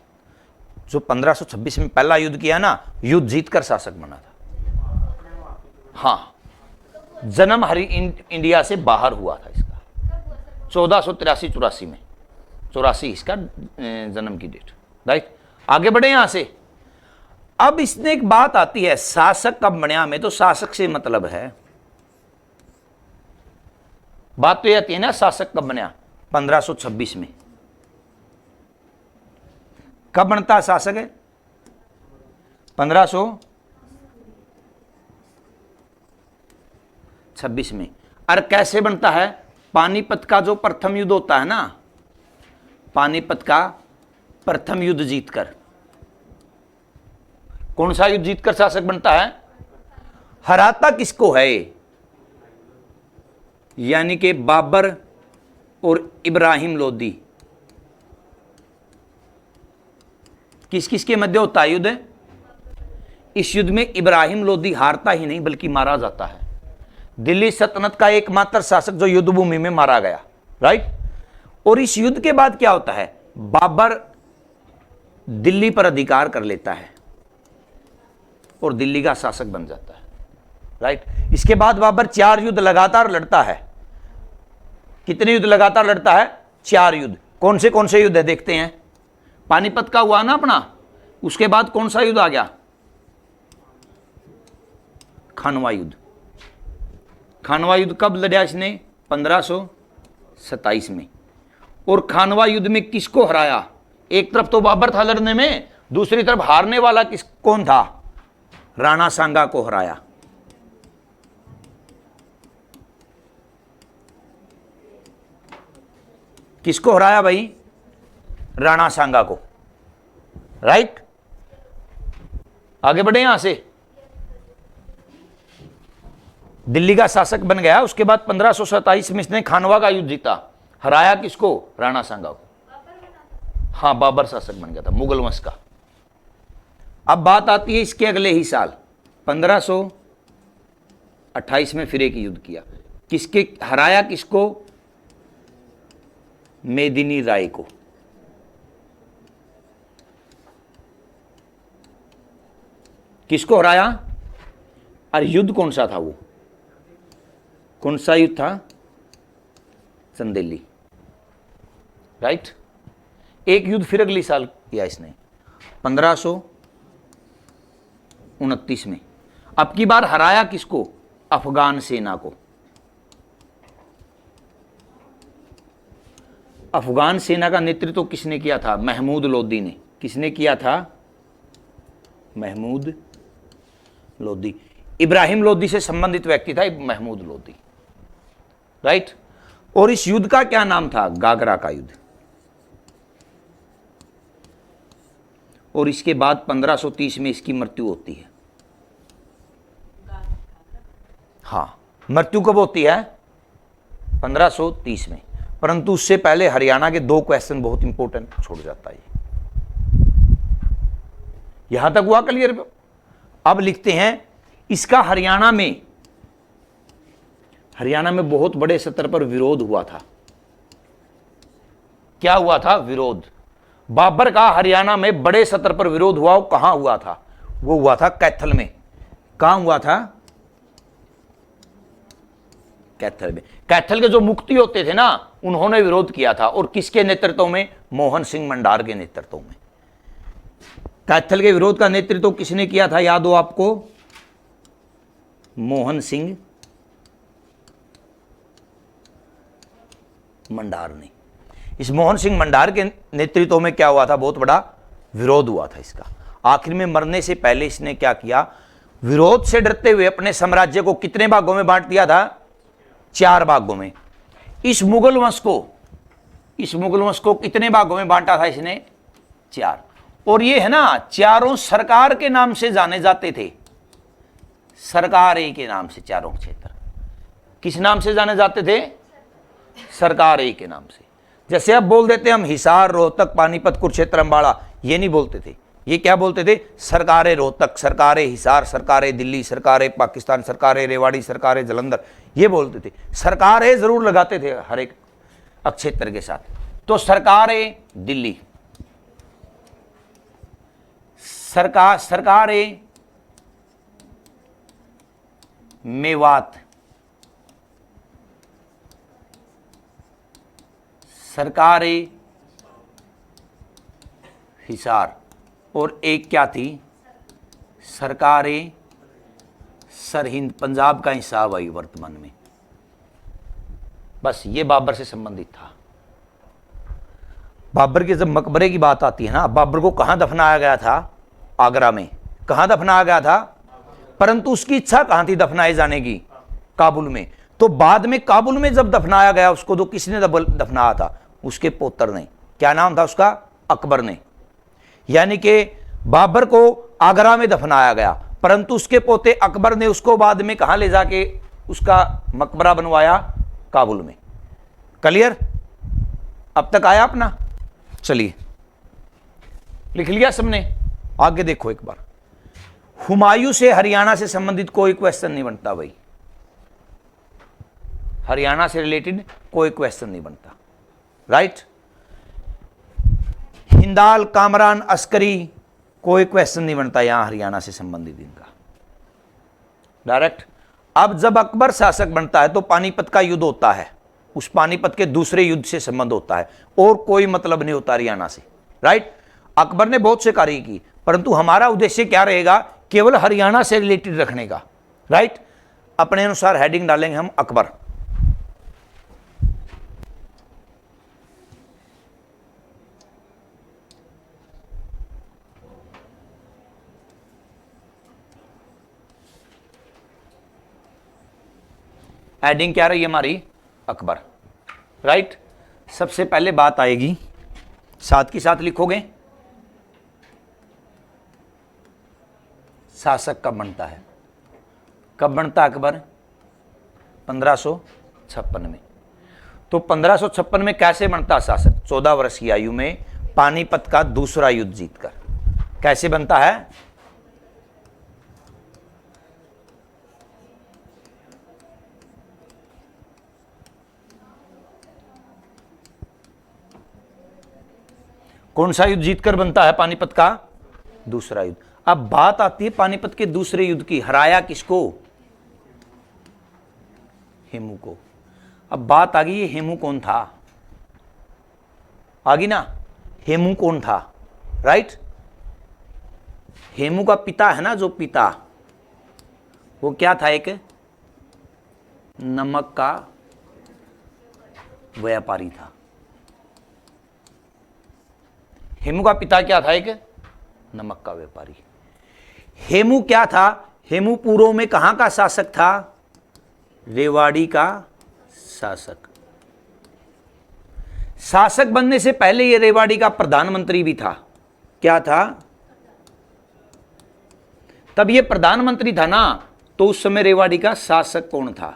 जो 1526 में पहला युद्ध किया ना, युद्ध जीतकर शासक बना था। हाँ, जन्म इंडिया से बाहर हुआ था इसका, 1483-84 में, 84 इसका जन्म की डेट, राइट। आगे बढ़े यहां से। अब इसने एक बात आती है, शासक कब बनया में, तो शासक से मतलब है, बात तो यह आती है ना, शासक कब बनया, 1526 में। कब बनता है शासक है, 1526 में। और कैसे बनता है, पानीपत का जो प्रथम युद्ध होता है ना, पानीपत का प्रथम युद्ध जीतकर। कौन सा युद्ध जीतकर शासक बनता है, हराता किसको है, यानी कि बाबर और इब्राहिम लोदी। किस किस के मध्य होता है युद्ध, इस युद्ध में इब्राहिम लोदी हारता ही नहीं बल्कि मारा जाता है। दिल्ली सल्तनत का एकमात्र शासक जो युद्ध भूमि में मारा गया, राइट। और इस युद्ध के बाद क्या होता है, बाबर दिल्ली पर अधिकार कर लेता है और दिल्ली का शासक बन जाता है, राइट। इसके बाद बाबर 4 युद्ध लगातार लड़ता है। कितने युद्ध लगातार लड़ता है, 4 युद्ध। कौन से युद्ध है देखते हैं। पानीपत का हुआ ना अपना, उसके बाद कौन सा युद्ध आ गया, खानवा युद्ध। खानवा युद्ध कब लड़ा इसने, 1527 में। और खानवा युद्ध में किसको हराया, एक तरफ तो बाबर था लड़ने में, दूसरी तरफ हारने वाला कौन था, राणा सांगा को हराया। किसको हराया भाई, राणा सांगा को, राइट। आगे बढ़े यहां से। दिल्ली का शासक बन गया, उसके बाद 1527 में इसने खानवा का युद्ध जीता, हराया किसको, राणा सांगा को। हाँ, बाबर शासक बन गया था मुगल वंश का। अब बात आती है इसके अगले ही साल 1528 में फिर एक युद्ध किया। किसके हराया, किसको, मेदिनी राय को। किसको हराया, और युद्ध कौन सा था, वो कौन सा युद्ध था, चंदेली, राइट। एक युद्ध फिर अगली साल किया इसने 1529 में। अब की बार हराया किसको, अफगान सेना को। अफगान सेना का नेतृत्व किसने किया था, महमूद लोदी ने। किसने किया था, महमूद लोदी। इब्राहिम लोदी से संबंधित व्यक्ति था महमूद लोदी, राइट। और इस युद्ध का क्या नाम था, गागरा का युद्ध। और इसके बाद 1530 में इसकी मृत्यु होती है। हाँ, मृत्यु कब होती है, 1530 में। परंतु उससे पहले हरियाणा के 2 क्वेश्चन बहुत इंपॉर्टेंट छोड़ जाता है। यहां तक हुआ क्लियर। अब लिखते हैं इसका हरियाणा में बहुत बड़े स्तर पर विरोध हुआ था। क्या हुआ था? विरोध। बाबर का हरियाणा में बड़े स्तर पर विरोध हुआ। वो कहां हुआ था? वो हुआ था कैथल में। कहां हुआ था? कैथल में। कैथल के जो मुक्ति होते थे ना, उन्होंने विरोध किया था। और किसके नेतृत्व में? मोहन सिंह मंडार के नेतृत्व में। कैथल के विरोध का नेतृत्व किसने किया था? याद हो आपको? मोहन सिंह मंडार ने। इस मोहन सिंह मंडार के नेतृत्व में क्या हुआ था? बहुत बड़ा विरोध हुआ था इसका। आखिर में मरने से पहले इसने क्या किया? विरोध से डरते हुए अपने साम्राज्य को कितने भागों में बांट दिया था? 4 भागों में। इस मुगल वंश को कितने भागों में बांटा था इसने? 4। और ये है ना, चारों सरकार के नाम से जाने जाते थे। सरकार ए के नाम से चारों क्षेत्र किस नाम से जाने जाते थे? सरकार ए के नाम से। जैसे अब बोल देते हम हिसार, रोहतक, पानीपत, कुरुक्षेत्र, अंबाला, ये नहीं बोलते थे। ये क्या बोलते थे? सरकारे रोहतक, सरकारे हिसार, सरकारे दिल्ली, सरकारे पाकिस्तान, सरकारे रेवाड़ी, सरकारे जलंधर, ये बोलते थे। सरकारे जरूर लगाते थे हर एक क्षेत्र के साथ। तो सरकारे दिल्ली, सरकारे मेवात, सरकारे हिसार, और एक क्या थी? सरकारे सरहिंद, पंजाब का हिस्सा वही वर्तमान में। बस ये बाबर से संबंधित था। बाबर के जब मकबरे की बात आती है ना, बाबर को कहां दफनाया गया था? आगरा में। कहां दफनाया गया था? परंतु उसकी इच्छा कहां थी दफनाए जाने की? काबुल में। तो बाद में काबुल में जब दफनाया गया उसको, तो किसने दफनाया था? उसके पुत्र ने। क्या नाम था उसका? अकबर ने। यानी कि बाबर को आगरा में दफनाया गया, परंतु उसके पोते अकबर ने उसको बाद में कहां ले जाके उसका मकबरा बनवाया? काबुल में। क्लियर? अब तक आया अपना? चलिए, लिख लिया सबने? आगे देखो एक बार। हुमायूं से हरियाणा से संबंधित कोई क्वेश्चन नहीं बनता भाई। हरियाणा से रिलेटेड कोई क्वेश्चन नहीं बनता। राइट? हिंदाल, कामरान, अस्करी, कोई क्वेश्चन नहीं बनता यहां हरियाणा से संबंधित इनका। डायरेक्ट। अब जब अकबर शासक बनता है तो पानीपत का युद्ध होता है। उस पानीपत के दूसरे युद्ध से संबंध होता है, और कोई मतलब नहीं होता हरियाणा से। राइट? अकबर ने बहुत से कार्य की, परंतु हमारा उद्देश्य क्या रहेगा? केवल हरियाणा से रिलेटेड रखने का। राइट? अपने अनुसार हेडिंग डालेंगे हम अकबर। हेडिंग क्या रही हमारी? अकबर। राइट? सबसे पहले बात आएगी, साथ के साथ लिखोगे, शासक कब बनता है? कब बनता अकबर? 1556 में। तो 1556 में कैसे बनता शासक? 14 वर्ष की आयु में पानीपत का दूसरा युद्ध जीतकर। कैसे बनता है? कौन सा युद्ध जीतकर बनता है? पानीपत का दूसरा युद्ध। अब बात आती है पानीपत के दूसरे युद्ध की। हराया किसको? हेमू को। अब बात आ गई, ये हेमू कौन था? आ गई ना? हेमू कौन था? राइट? हेमू का पिता है ना, जो पिता, वो क्या था? एक नमक का व्यापारी था। हेमू का पिता क्या था? एक नमक का व्यापारी। हेमू क्या था? हेमू पूर्व में कहां का शासक था? रेवाड़ी का शासक। शासक बनने से पहले ये रेवाड़ी का प्रधानमंत्री भी था। क्या था? तब ये प्रधानमंत्री था ना, तो उस समय रेवाड़ी का शासक कौन था?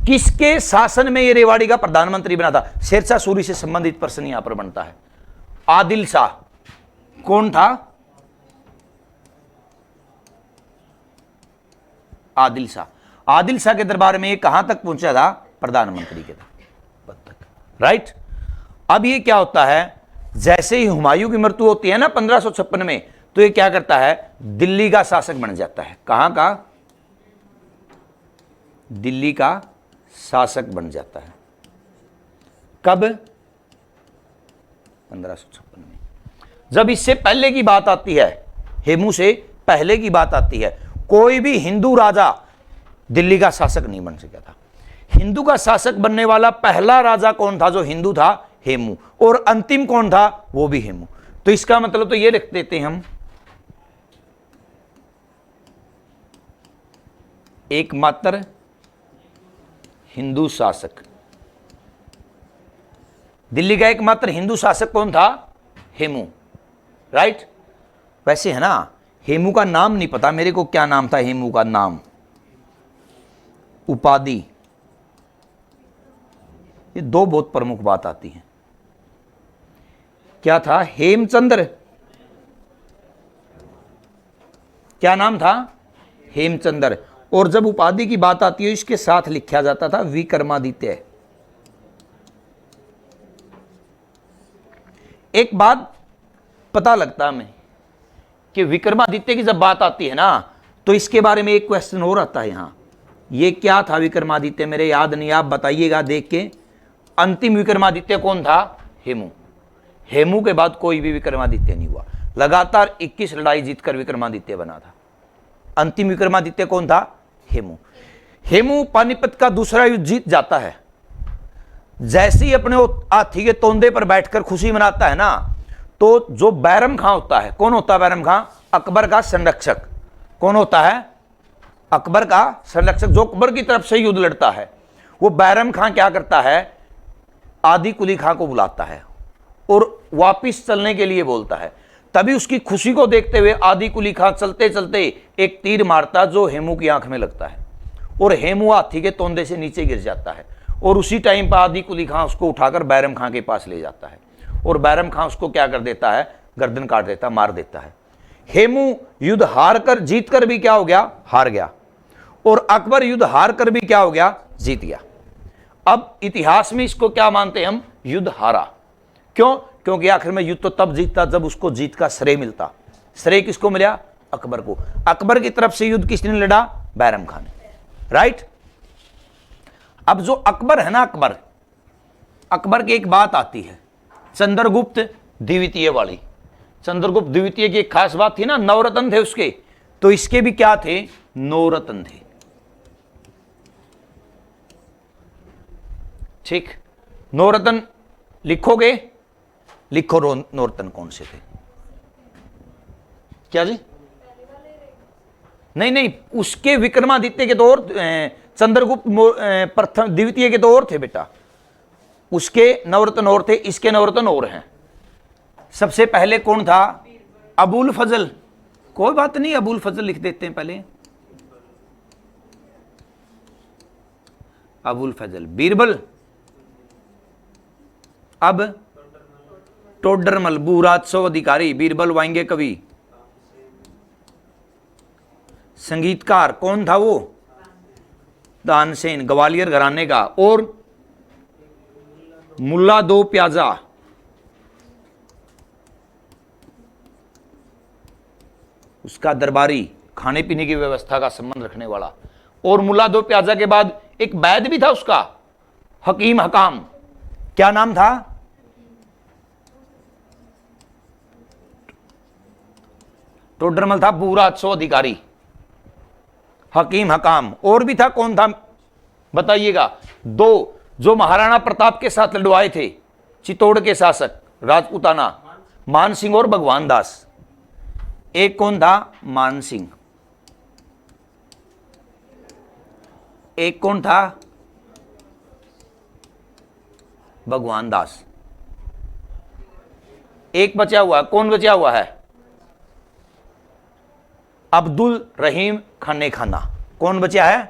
किसके शासन में ये रेवाड़ी का प्रधानमंत्री बना था? शेरशाह सूरी से संबंधित प्रश्न यहां पर बनता है। आदिल शाह कौन था? आदिल शाह। आदिल शाह के दरबार में ये कहां तक पहुंचा था? प्रधानमंत्री के पद तक। राइट। अब ये क्या होता है, जैसे ही हुमायूं की मृत्यु होती है ना 1556 में, तो ये क्या करता है, दिल्ली का शासक बन जाता है। कहां का? दिल्ली का शासक बन जाता है। कब? 1556 में। जब इससे पहले की बात आती है, हेमू से पहले की बात आती है, कोई भी हिंदू राजा दिल्ली का शासक नहीं बन सका था। हिंदू का शासक बनने वाला पहला राजा कौन था जो हिंदू था? हेमू। और अंतिम कौन था? वो भी हेमू। तो इसका मतलब तो ये लिख देते हैं हम, एकमात्र हिंदू शासक। दिल्ली का एकमात्र हिंदू शासक कौन था? हेमू। राइट। वैसे है ना, हेमू का नाम नहीं पता मेरे को, क्या नाम था हेमू का? नाम, उपाधि। ये दो बहुत प्रमुख बात आती है। क्या था? हेमचंद्र। क्या नाम था? हेमचंद्र। और जब उपाधि की बात आती है, इसके साथ लिखा जाता था विक्रमादित्य। एक बात पता लगता हमें कि विक्रमादित्य की जब बात आती है ना, तो इसके बारे में एक क्वेश्चन और आता है यहां। ये क्या था विक्रमादित्य? मेरे याद नहीं, आप बताइएगा देख के। अंतिम विक्रमादित्य कौन था? हेमू। हेमू के बाद कोई भी विक्रमादित्य नहीं हुआ। लगातार 21 लड़ाई जीतकर विक्रमादित्य बना था। अंतिम विक्रमादित्य कौन था? हेमू। हेमू पानीपत का दूसरा युद्ध जीत जाता है। जैसे ही अपने हाथी के तोंदे पर बैठकर खुशी मनाता है ना, तो जो बैरम खां होता है, कौन होता है बैरम खां? अकबर का संरक्षक। कौन होता है? अकबर का संरक्षक, जो अकबर की तरफ से युद्ध लड़ता है। वो बैरम खां क्या करता है, आदि कुली खां को बुलाता है और वापिस चलने के लिए बोलता है। तभी उसकी खुशी को देखते हुए आदि कुली खां चलते चलते एक तीर मारता जो हेमू की आंख में लगता है और हेमू हाथी के तोंदे से नीचे गिर जाता है। और उसी टाइम पर आदि कुली खां उसको उठाकर बैरम खां के पास ले जाता है और बैरम खां उसको क्या कर देता है, गर्दन काट देता, मार देता है। हेमू युद्ध हार कर, जीत कर भी क्या हो गया, हार गया। और अकबर युद्ध हार कर भी क्या हो गया, जीत गया। अब इतिहास में इसको क्या मानते हैं हम, युद्ध हारा। क्यों? क्योंकि आखिर में युद्ध तो तब जीतता जब उसको जीत का श्रेय मिलता। श्रेय किसको मिला, अकबर को। अकबर की तरफ से युद्ध किसने लड़ा, बैरम खान ने। राइट। अब जो अकबर है ना, अकबर की एक बात आती है, चंद्रगुप्त द्वितीय वाली। चंद्रगुप्त द्वितीय की एक खास बात थी ना, 9 रत्न थे उसके, तो इसके भी क्या थे, 9 रत्न थे। ठीक, 9 रत्न लिखोगे, लिखो 9 रत्न कौन से थे। क्या जी? नहीं नहीं, उसके विक्रमादित्य के तो और, चंद्रगुप्त प्रथम द्वितीय के तो और थे बेटा। उसके 9 रत्न और थे, इसके 9 रत्न और हैं। सबसे पहले कौन था, अबुल फजल। कोई बात नहीं, अबुल फजल लिख देते हैं पहले। अबुल फजल। बीरबल, अब टोडरमल, बुरात्सव अधिकारी। बीरबल वाएंगे कवि। संगीतकार कौन था वो, तानसेन, ग्वालियर घराने का। और मुल्ला दो प्याजा, उसका दरबारी, खाने पीने की व्यवस्था का संबंध रखने वाला। और मुल्ला दो प्याजा के बाद एक वैद्य भी था उसका, हकीम हकाम। क्या नाम था, टोडरमल था, बुरात्सव अधिकारी, हकीम हकाम। और भी था, कौन था बताइएगा। 2 जो महाराणा प्रताप के साथ लड़वाए थे, चित्तौड़ के शासक राजपूताना, मान सिंह और भगवान दास। एक कौन था, मान सिंह। एक कौन था, भगवान दास। एक बचा हुआ, कौन बचा हुआ है, अब्दुल रहीम खाने खाना। कौन बचा है,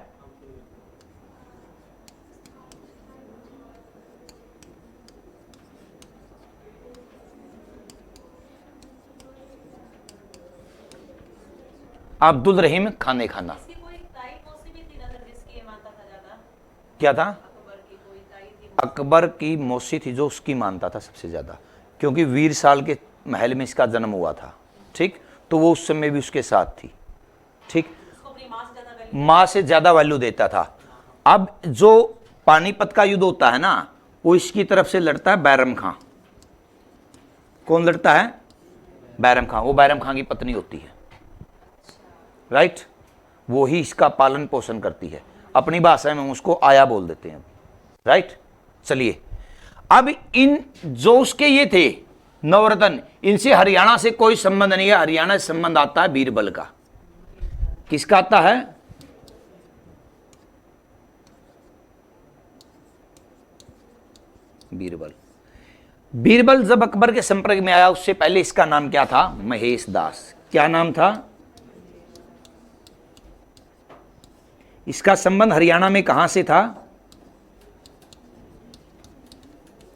अब्दुल रहीम खाने खाना। क्या था? अकबर की मौसी थी जो उसकी मानता था सबसे ज्यादा, क्योंकि वीर साल के महल में इसका जन्म हुआ था, ठीक, तो वो उस समय भी उसके साथ थी, ठीक, माँ से ज्यादा वैल्यू देता था। अब जो पानीपत का युद्ध होता है ना, वो इसकी तरफ से लड़ता है बैरम खां। कौन लड़ता है? बैरम खां। वो बैरम खां की पत्नी होती है, राइट, वो ही इसका पालन पोषण करती है। अपनी भाषा में उसको आया बोल देते हैं, राइट। चलिए, अब इन जो उसके ये थे नवरत्न, इनसे हरियाणा से कोई संबंध नहीं है। हरियाणा से संबंध आता है बीरबल का। किसका आता है? बीरबल। बीरबल जब अकबर के संपर्क में आया, उससे पहले इसका नाम क्या था? महेश दास। क्या नाम था? इसका संबंध हरियाणा में कहां से था?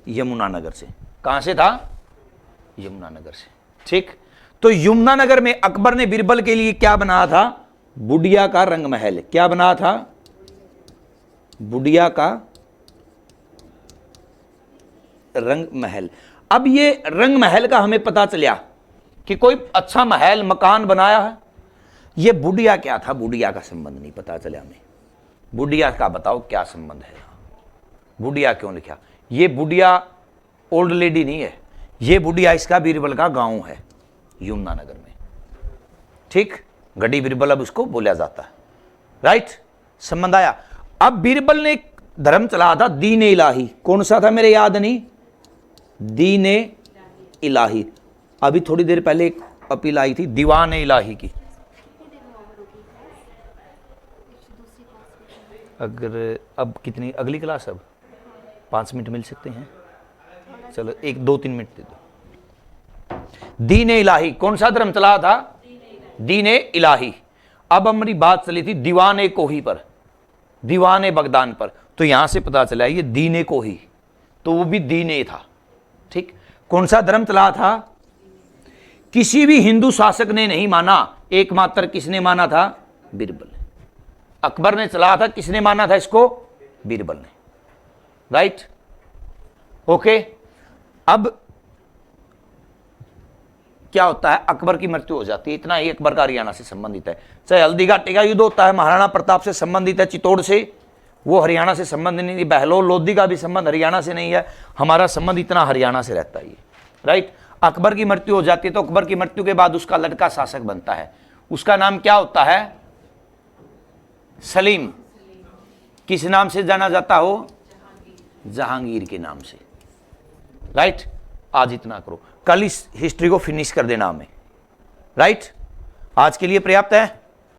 यमुनानगर से। कहां से था? यमुनानगर से, ठीक। तो यमुनानगर में अकबर ने बीरबल के लिए क्या बनाया था? बुढ़िया का रंग महल। क्या बनाया था? बुढ़िया का रंग महल। अब ये रंग महल का हमें पता चला कि कोई अच्छा महल मकान बनाया है। ये बुढ़िया क्या था? बुढ़िया का संबंध नहीं पता चला हमें। बुढ़िया का बताओ क्या संबंध है? बुढ़िया क्यों लिखा? ये बुढ़िया ओल्ड लेडी नहीं है, ये बुढ़िया इसका बीरबल का गांव है यमुनानगर में, ठीक। गढ़ी बीरबल अब उसको बोला जाता है, राइट। संबंध आया। अब बीरबल ने एक धर्म चलाया था दीन इलाही। कौन सा था मेरे याद नहीं? दीन इलाही। अभी थोड़ी देर पहले एक अपील आई थी दीवान इलाही की। अगर अब कितनी अगली क्लास? अब 5 मिनट मिल सकते हैं? चलो 1-2-3 मिनट दे दो। दीन इलाही कौन सा धर्म चला था? दीन इलाही। अब हमारी बात चली थी दीवाने कोही पर, दीवाने बगदान पर। तो यहां से पता चला ये दीने कोही, तो वो भी दीने था, ठीक। कौन सा धर्म चला था? किसी भी हिंदू शासक ने नहीं माना, एकमात्र किसने माना था? बीरबल ने। अकबर ने चलाया था, किसने माना था इसको? बीरबल ने, राइट, ओके। अब क्या होता है? अकबर की मृत्यु हो जाती है। इतना ही अकबर का हरियाणा से संबंधित है। चाहे हल्दी घाटी का युद्ध होता है, महाराणा प्रताप से संबंधित है, चित्तौड़ से, वो हरियाणा से संबंध नहीं। बहलोल लोधी का भी संबंध हरियाणा से नहीं है। हमारा संबंध इतना हरियाणा से रहता है, राइट। अकबर की मृत्यु हो जाती है, तो अकबर की मृत्यु के बाद उसका लड़का शासक बनता है। उसका नाम क्या होता है? सलीम। किस नाम से जाना जाता हो? जहांगीर के नाम से, राइट। आज इतना करो, कल इस हिस्ट्री को फिनिश कर देना हमें, राइट। आज के लिए पर्याप्त है।